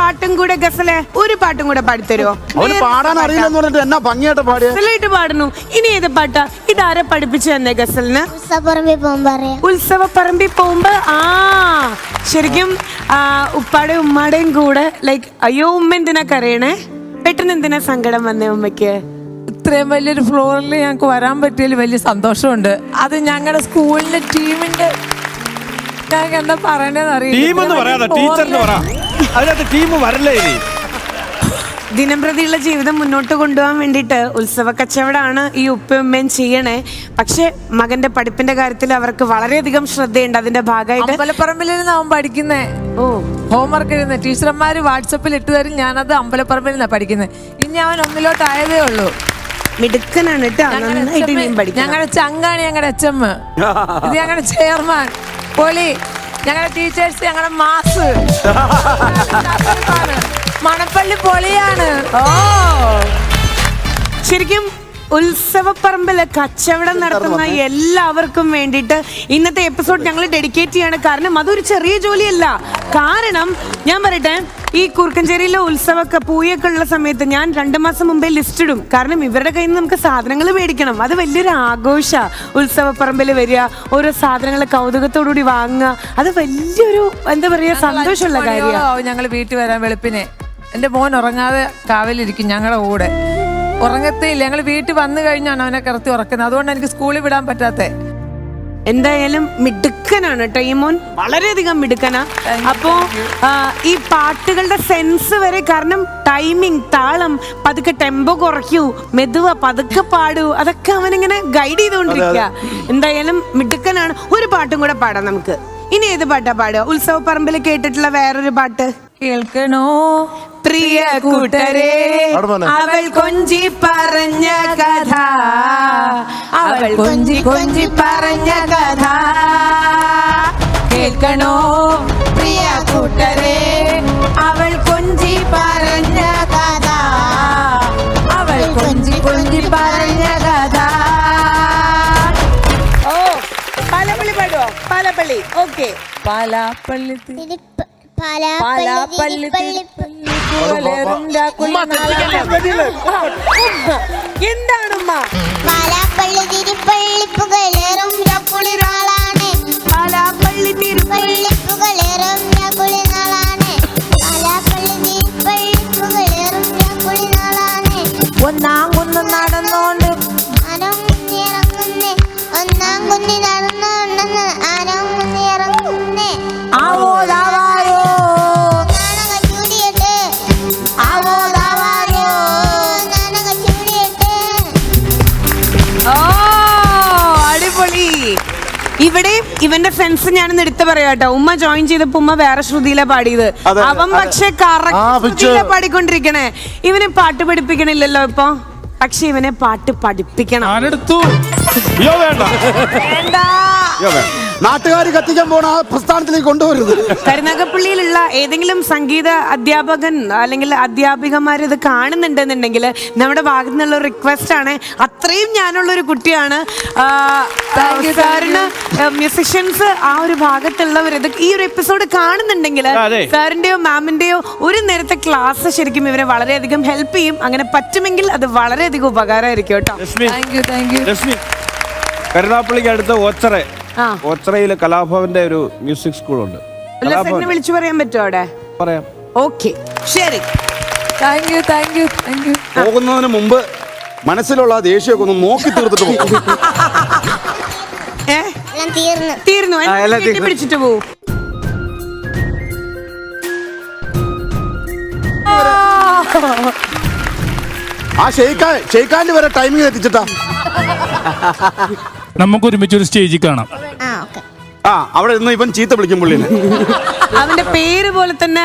പാട്ടും കൂടെ ഗസലെ ഒരു പാട്ടും കൂടെ പാടിത്തരുമോ? അവന് പാടാൻ അറിയില്ലെന്ന് പറഞ്ഞിട്ട് എന്നാ ഭംഗിയായിട്ട് പാടിയ ഗസലായിട്ട് പാടുന്നു. ഇനി ഏത് പാട്ടാ? ഇതാരെ പഠിപ്പിച്ചു തന്നെ ഗസലിന്? ഉത്സവപ്പറമ്പിൽ പോകുമ്പോ ശരിക്കും ഉപ്പാടെയും ഉമ്മാടെയും കൂടെ ലൈക്ക് അയ്യോ ഉമ്മ എന്തിനാ കരയണേ? പെട്ടെന്ന് എന്തിനാ സങ്കടം വന്നേ ഉമ്മയ്ക്ക്? ഇത്രയും വലിയൊരു ഫ്ലോറിൽ ഞങ്ങൾക്ക് വരാൻ പറ്റിയതിൽ വലിയ സന്തോഷമുണ്ട്. അത് ഞങ്ങളുടെ സ്കൂളിലെ ടീമിന്റെ ഞങ്ങൾക്ക് എന്താ പറയണെന്ന് അറിയാം. ദിനംപ്രതിയുള്ള ജീവിതം മുന്നോട്ട് കൊണ്ടുപോകാൻ വേണ്ടിയിട്ട് ഉത്സവ കച്ചവടമാണ് ഈ ഉപ്പയും ചെയ്യണേ. പക്ഷെ മകന്റെ പഠിപ്പിന്റെ കാര്യത്തിൽ അവർക്ക് വളരെയധികം ശ്രദ്ധയുണ്ട്. അതിന്റെ ഭാഗമായിട്ട് അമ്പലപ്പറമ്പിലിരുന്ന് അവൻ പഠിക്കുന്നേ. ഹോംവർക്ക് എഴുതുന്നത് ടീച്ചർമാര് വാട്സപ്പിൽ ഇട്ട് തരും. ഞാനത് അമ്പലപ്പറമ്പിൽ നിന്നാ പഠിക്കുന്നത്. ഇനി അവൻ ഒന്നിലോട്ടായതേ ഉള്ളൂ. മിടുക്കനാണ് കേട്ടോ. ഞങ്ങളുടെ ചങ്കാണ് ഞങ്ങളുടെ അച്ഛമ്മ. ഇത് ഞങ്ങളുടെ ചെയർമാൻ പൊളി. ഞങ്ങളുടെ ടീച്ചേഴ്സ് ഞങ്ങളുടെ മാസ് മണപ്പള്ളി പൊളിയാണ്. ശരിക്കും ഉത്സവപ്പറമ്പില് കച്ചവടം നടത്തുന്ന എല്ലാവർക്കും വേണ്ടിയിട്ട് ഇന്നത്തെ എപ്പിസോഡ് ഞങ്ങൾ ഡെഡിക്കേറ്റ് ചെയ്യാണ്. കാരണം അതൊരു ചെറിയ ജോലിയല്ല. കാരണം ഞാൻ പറയട്ടെ, ഈ കുറുക്കഞ്ചേരിയിലെ ഉത്സവമൊക്കെ പൂയൊക്കെ ഉള്ള സമയത്ത് ഞാൻ 2 മാസം മുമ്പേ ലിസ്റ്റ് ഇടും. കാരണം ഇവരുടെ കയ്യിൽ നിന്ന് നമുക്ക് സാധനങ്ങൾ മേടിക്കണം. അത് വലിയൊരു ആഘോഷമാണ്. ഉത്സവപ്പറമ്പിൽ വരിക, ഓരോ സാധനങ്ങൾ കൗതുകത്തോടുകൂടി വാങ്ങുക, അത് വലിയൊരു എന്താ പറയുക സന്തോഷമുള്ള കാര്യമാണ്. ഞങ്ങൾ വീട്ടിൽ വരാൻ വെളുപ്പിനെ എൻ്റെ മോൻ ഉറങ്ങാതെ കാവലിരിക്കും ഞങ്ങളുടെ കൂടെ. ഉറങ്ങത്തേയില്ല. ഞങ്ങൾ വീട്ടിൽ വന്നു കഴിഞ്ഞാണ് അവനെ കിടത്തി ഉറക്കുന്നത്. അതുകൊണ്ട് എനിക്ക് സ്കൂളിൽ വിടാൻ പറ്റാത്തേ. എന്തായാലും മിടുക്കനാണ് കേട്ടോ ഈ മോൻ, വളരെയധികം മിടുക്കനാ. അപ്പോ ഈ പാട്ടുകളുടെ സെൻസ് വരെ, കാരണം ടൈമിങ്, താളം, പതുക്കെ ടെമ്പോ കുറയ്ക്കൂ, മെതുവ പതുക്കെ പാടൂ, അതൊക്കെ അവനിങ്ങനെ ഗൈഡ് ചെയ്തുകൊണ്ടിരിക്കുക. എന്തായാലും മിടുക്കനാണ്. ഒരു പാട്ടും കൂടെ പാടാം നമുക്ക്. ഇനി ഏത് പാട്ടാ പാടുക? ഉത്സവപ്പറമ്പിൽ കേട്ടിട്ടുള്ള വേറൊരു പാട്ട് കേൾക്കണോ പ്രിയ കൂട്ടരെ, അവൾ കൊഞ്ചി പറഞ്ഞ കഥ, അവൾ കൊഞ്ചി കൊഞ്ചി പറഞ്ഞ കഥ കേൾക്കണോ പ്രിയ കൂട്ടരെ, അവൾ കൊഞ്ചി പറഞ്ഞ കഥ, അവൾ കൊഞ്ചി കൊഞ്ചി പറഞ്ഞ കഥ. ഓ പാലപ്പള്ളി പാടുവോ? പാലപ്പള്ളി. ഓക്കെ. പാലാപ്പള്ളി എന്താണ് ഉമ്മ? പാലാപ്പള്ളി തിരുപ്പള്ളിപ്പുകളേറും കുളിരാളാണ്, പാലാപ്പള്ളി തിരുപ്പള്ളിപ്പുകളേറും കുളിനാളാണ്, പാലാപ്പള്ളി തിരുപ്പള്ളിപ്പുകളേറും കുളിനാളാണ്. ഒന്നാം കുന്ന് നടന്നോണ്ട് ആരം കുന്നിറങ്ങുന്നേ, ഒന്നാം കുന്നി നടന്നോണ്ടെന്ന് ആരം കുന്നിറങ്ങുന്നേ. ആവോ ദാവായോ നാനക ചൂടിയിട്ട്, ആവോ ദാവായോ. നാനക ചൂടിയിട്ട്. ഓ അടിപൊളി. ഇവിടെ ഇവന്റെ ഫ്രണ്ട്സ് ഞാനൊന്ന് എടുത്ത് പറയാട്ടോ. ഉമ്മ ജോയിൻ ചെയ്തപ്പോ ഉമ്മ വേറെ ശ്രുതിയിലാ പാടിയത്. അവൻ പക്ഷെ കറക്റ്റ് പാടിക്കൊണ്ടിരിക്കണേ. ഇവനെ പാട്ട് പഠിപ്പിക്കണില്ലല്ലോ ഇപ്പൊ. പക്ഷെ ഇവനെ പാട്ട് പഠിപ്പിക്കണം. നാട്ടുകാർ കത്തിക്കാൻ പോണ ആ പ്രസ്ഥാനത്തിലേക്ക് കൊണ്ടുവരുന്നത്. കരുനാഗപ്പള്ളിയിലുള്ള ഏതെങ്കിലും സംഗീത അധ്യാപകൻ അല്ലെങ്കിൽ അധ്യാപികമാർ ഇത് കാണുന്നുണ്ടെന്നുണ്ടെങ്കിൽ നമ്മുടെ ഭാഗത്തു നിന്നുള്ള ഒരു റിക്വസ്റ്റ് ആണ്. അത്രയും ഞാനുള്ളൊരു കുട്ടിയാണ്. സാറിന് മ്യൂസിഷ്യൻസ് ആ ഒരു ഭാഗത്തുള്ളവർ ഇത് ഈ ഒരു എപ്പിസോഡ് കാണുന്നുണ്ടെങ്കിൽ സാറിന്റെയോ മാമിന്റെയോ ഒരു നേരത്തെ ക്ലാസ് ശരിക്കും ഇവരെ വളരെയധികം ഹെൽപ്പ് ചെയ്യും. അങ്ങനെ പറ്റുമെങ്കിൽ അത് വളരെയധികം ഉപകാരമായിരിക്കും കേട്ടോ. കരുനാഗപ്പള്ളിക്ക് അടുത്ത ഓച്ചറയിലെ കലാഭവന്റെ ഒരു മ്യൂസിക് സ്കൂളുണ്ട്. വിളിച്ചു പറയാൻ പറ്റുമോ അവിടെ? പറയാം. ഓക്കെ, ശരി. പോകുന്നതിന് മുമ്പ് മനസ്സിലുള്ള ദേഷ്യമൊക്കെ ഒന്ന് നോക്കി തീർത്തിട്ട് പോകും. തീർന്നു പിടിച്ചിട്ട് പോവും. ആ ഷെയ്ഖാന്റെ വരെ ടൈമിംഗ് എത്തിച്ചിട്ടാ. നമുക്ക് ഒരുമിച്ച് ഒരു സ്റ്റേജിൽ കാണാം. അവിടെ നിന്ന് ഇവൻ ചീത്ത വിളിക്കും പുള്ളിനെ. അവന്റെ പേര് പോലെ തന്നെ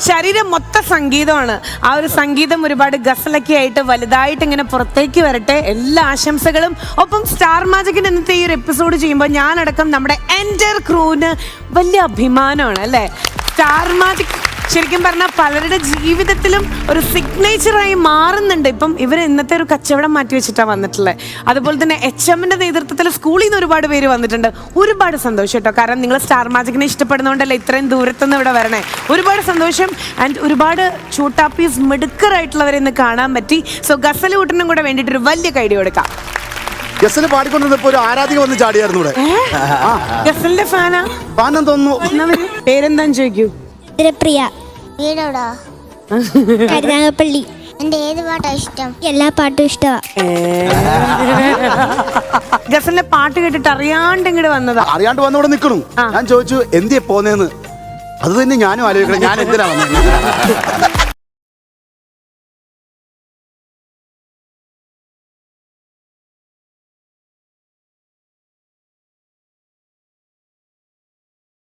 ശരീരം മൊത്തം സംഗീതമാണ്. ആ ഒരു സംഗീതം ഒരുപാട് ഗസലൊക്കെ ആയിട്ട് വലുതായിട്ട് ഇങ്ങനെ പുറത്തേക്ക് വരട്ടെ. എല്ലാ ആശംസകളും. ഒപ്പം സ്റ്റാർ മാജിക്കിന്റെ ഇന്നത്തെ ഈ ഒരു എപ്പിസോഡ് ചെയ്യുമ്പോൾ ഞാനടക്കം നമ്മുടെ എൻറ്റയർ ക്രൂവിന് വലിയ അഭിമാനമാണ് അല്ലേ. സ്റ്റാർ മാജിക് ശരിക്കും പറഞ്ഞാൽ പലരുടെ ജീവിതത്തിലും ഒരു സിഗ്നേച്ചറായി മാറുന്നുണ്ട്. ഇപ്പം ഇവർ ഇന്നത്തെ ഒരു കച്ചവടം മാറ്റി വെച്ചിട്ടാണ് വന്നിട്ടുള്ളത്. അതുപോലെ തന്നെ HMന്റെ നേതൃത്വത്തിൽ സ്കൂളിൽ നിന്ന് ഒരുപാട് പേര് വന്നിട്ടുണ്ട്. ഒരുപാട് സന്തോഷം കേട്ടോ, കാരണം നിങ്ങൾ സ്റ്റാർ മാജിക്കിനെ ഇഷ്ടപ്പെടുന്നതുകൊണ്ടല്ലേ ഇത്രയും ദൂരത്തുനിന്ന് ഇവിടെ വരണേ. ഒരുപാട് സന്തോഷം. ആൻഡ് ഒരുപാട് ചൂട്ടാപ്പീസ് മിടുക്കറായിട്ടുള്ളവരെ ഇന്ന് കാണാൻ പറ്റി. സോ ഗസൽ കൂട്ടിനും കൂടെ വേണ്ടിയിട്ട് ഒരു വലിയ കൈഡി കൊടുക്കാം. ഗസല് പാടിക്കൊണ്ടിരുന്നപ്പോ ഒരു ആരാധിക വന്ന് ചാടിയായിരുന്നു ഇവിടെ. ഗസലിന്റെ ഫാനാ പാനം തോന്നുന്നു. പേരെന്താന്ന് ചോദിക്കൂ. പ്രിയ, വീടോടാ കരുനാഗപ്പള്ളി. എന്റെ ഏത് പാട്ടാ ഇഷ്ടം? എല്ലാ പാട്ടും ഇഷ്ടമാണ്. ഗസലിന്റെ പാട്ട് കേട്ടിട്ട് അറിയാണ്ട് ഇങ്ങോട്ട് വന്നതാ. അറിയാണ്ട് വന്ന് ഇവിടെ നിൽക്കണു. ഞാൻ ചോദിച്ചു എന്തിയെ പോന്നേന്ന്. അത് തന്നെ ഞാനും ആലോചിക്കണം, ഞാൻ എന്തിനാ വന്നത്.